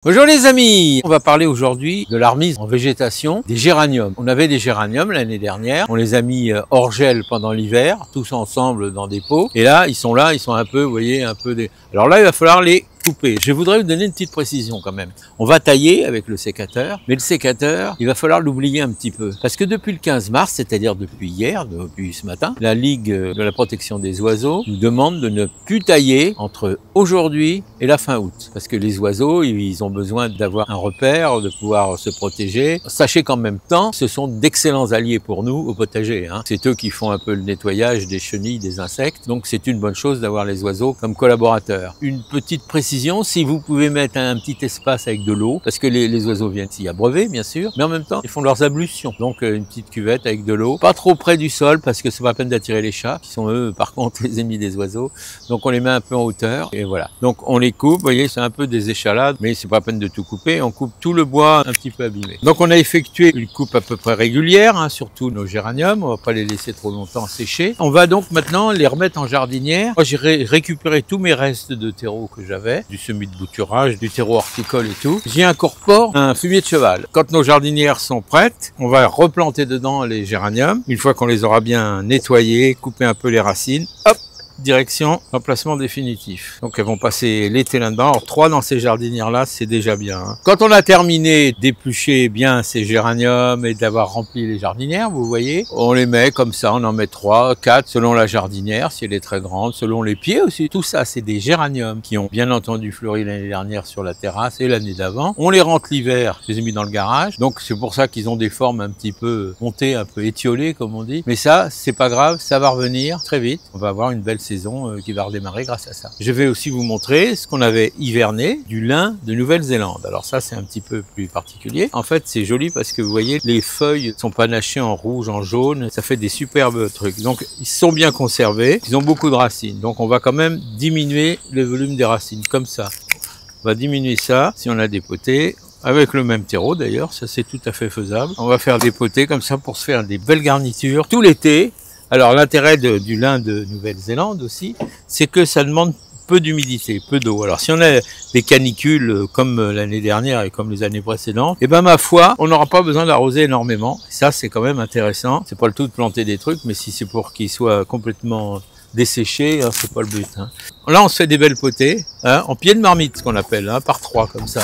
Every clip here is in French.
Bonjour les amis, on va parler aujourd'hui de la remise en végétation des géraniums. On avait des géraniums l'année dernière, on les a mis hors gel pendant l'hiver, tous ensemble dans des pots. Et là, ils sont un peu, vous voyez, un peu des... Alors là, il va falloir les couper. Je voudrais vous donner une petite précision quand même. On va tailler avec le sécateur, mais le sécateur, il va falloir l'oublier un petit peu. Parce que depuis le 15 mars, c'est-à-dire depuis hier, depuis ce matin, la Ligue de la protection des oiseaux nous demande de ne plus tailler entre aujourd'hui et la fin août. Parce que les oiseaux, ils ont besoin d'avoir un repère, de pouvoir se protéger. Sachez qu'en même temps, ce sont d'excellents alliés pour nous au potager. C'est eux qui font un peu le nettoyage des chenilles, des insectes. Donc c'est une bonne chose d'avoir les oiseaux comme collaborateurs. Une petite précision, si vous pouvez mettre un petit espace avec de l'eau, parce que les oiseaux viennent s'y abreuver, bien sûr, mais en même temps, ils font leurs ablutions. Donc une petite cuvette avec de l'eau, pas trop près du sol, parce que c'est pas la peine d'attirer les chats, qui sont eux, par contre, les ennemis des oiseaux. Donc on les met un peu en hauteur, et voilà. Donc on les coupe, vous voyez, c'est un peu des échalades, mais c'est pas la peine de tout couper, on coupe tout le bois un petit peu abîmé. Donc on a effectué une coupe à peu près régulière, surtout nos géraniums, on va pas les laisser trop longtemps sécher. On va donc maintenant les remettre en jardinière. Moi j'ai récupéré tous mes restes de terreau que j'avais, du semis de bouturage, du terreau horticole et tout. J'y incorpore un fumier de cheval. Quand nos jardinières sont prêtes, on va replanter dedans les géraniums. Une fois qu'on les aura bien nettoyés, couper un peu les racines, hop, direction emplacement définitif. Donc elles vont passer l'été là-dedans. Alors 3 dans ces jardinières-là, c'est déjà bien. Quand on a terminé d'éplucher bien ces géraniums et d'avoir rempli les jardinières, vous voyez, on les met comme ça, on en met 3, 4 selon la jardinière, si elle est très grande, selon les pieds aussi. Tout ça, c'est des géraniums qui ont bien entendu fleuri l'année dernière sur la terrasse et l'année d'avant. On les rentre l'hiver, je les ai mis dans le garage. Donc c'est pour ça qu'ils ont des formes un petit peu montées, un peu étiolées comme on dit. Mais ça, c'est pas grave, ça va revenir très vite. On va avoir une belle saison qui va redémarrer grâce à ça. Je vais aussi vous montrer ce qu'on avait hiverné, du lin de Nouvelle-Zélande. Alors ça, c'est un petit peu plus particulier. En fait, c'est joli parce que vous voyez, les feuilles sont panachées en rouge, en jaune. Ça fait des superbes trucs. Donc, ils sont bien conservés. Ils ont beaucoup de racines. Donc, on va quand même diminuer le volume des racines, comme ça. On va diminuer ça, si on a des potées. Avec le même terreau d'ailleurs, ça c'est tout à fait faisable. On va faire des potées comme ça pour se faire des belles garnitures tout l'été. Alors l'intérêt du lin de Nouvelle-Zélande aussi, c'est que ça demande peu d'humidité, peu d'eau. Alors si on a des canicules comme l'année dernière et comme les années précédentes, et ben ma foi, on n'aura pas besoin d'arroser énormément. Ça c'est quand même intéressant. C'est pas le tout de planter des trucs, mais si c'est pour qu'ils soient complètement desséchés, c'est pas le but. Là on se fait des belles potées, en pied de marmite ce qu'on appelle, par 3 comme ça.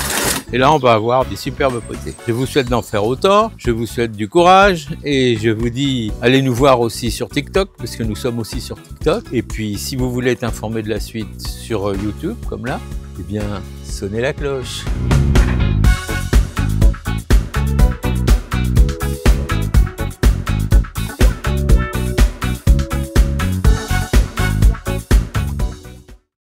Et là, on va avoir des superbes potées. Je vous souhaite d'en faire autant, je vous souhaite du courage et je vous dis, allez nous voir aussi sur TikTok, parce que nous sommes aussi sur TikTok. Et puis, si vous voulez être informé de la suite sur YouTube, comme là, eh bien, sonnez la cloche.